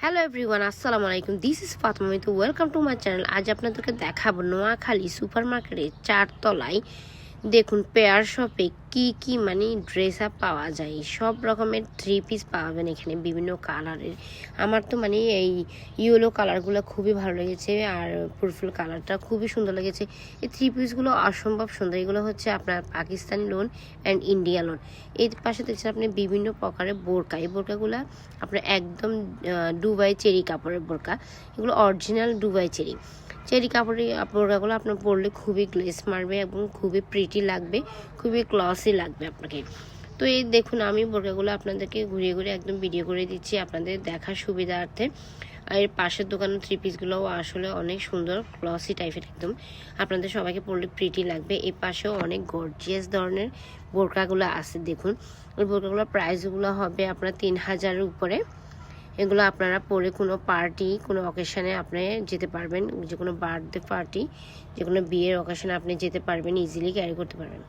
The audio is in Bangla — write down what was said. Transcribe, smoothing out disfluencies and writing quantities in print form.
হ্যালো এভরিওয়ান, আসসালামু আলাইকুম। This is Fatema Mitu. Welcome to my channel. আজ আপনাদেরকে দেখাবো নোয়াখালী সুপার মার্কেটের 4 তলায় দেখুন পেয়ার শপে কি মানে ড্রেস আপ পাওয়া যায়। সব রকমের 3 পিস পাবেন এখানে বিভিন্ন কালারের। আমার তো মানে এই ইয়েলো কালারগুলো খুবই ভালো লেগেছে আর পার্পল কালারটা খুবই সুন্দর লেগেছে। এই 3 পিসগুলো অসম্ভব সুন্দর। এগুলো হচ্ছে আপনার Pakistani loan and India loan. এর পাশে দেখছেন আপনি বিভিন্ন প্রকারের বোরকা। এই বোরকাগুলো আপনার একদম দুবাই চেরি কাপড়ের বোরকা। এগুলো অরিজিনাল দুবাই চেরি কাপড়ের বোরকাগুলো আপনার পরলে খুবই গ্লেস মারবে এবং খুবই প্রিটি লাগবে, খুবই ক্লসি লাগবে আপনাকে। তো এই দেখুন আমি বোরকাগুলো আপনাদেরকে ঘুরিয়ে ঘুরিয়ে একদম ভিডিও করে দিচ্ছি আপনাদের দেখার সুবিধার্থে। আর এর পাশের দোকানের 3 পিসগুলোও আসলে অনেক সুন্দর, ক্লসি টাইপের একদম। আপনাদের সবাইকে পরলে প্রিটি লাগবে। এই পাশেও অনেক গর্জিয়াস ধরনের বোরকাগুলো আছে দেখুন। ওই বোরকাগুলোর প্রাইসগুলো হবে আপনার 3000-এর উপরে। এগুলো আপনারা পরে কোনো পার্টি, কোনো অকেশনে আপনি যেতে পারবেন, যে কোনো বার্থডে পার্টি, যে কোনো বিয়ের অকেশনে আপনি যেতে পারবেন, ইজিলি ক্যারি করতে পারবেন।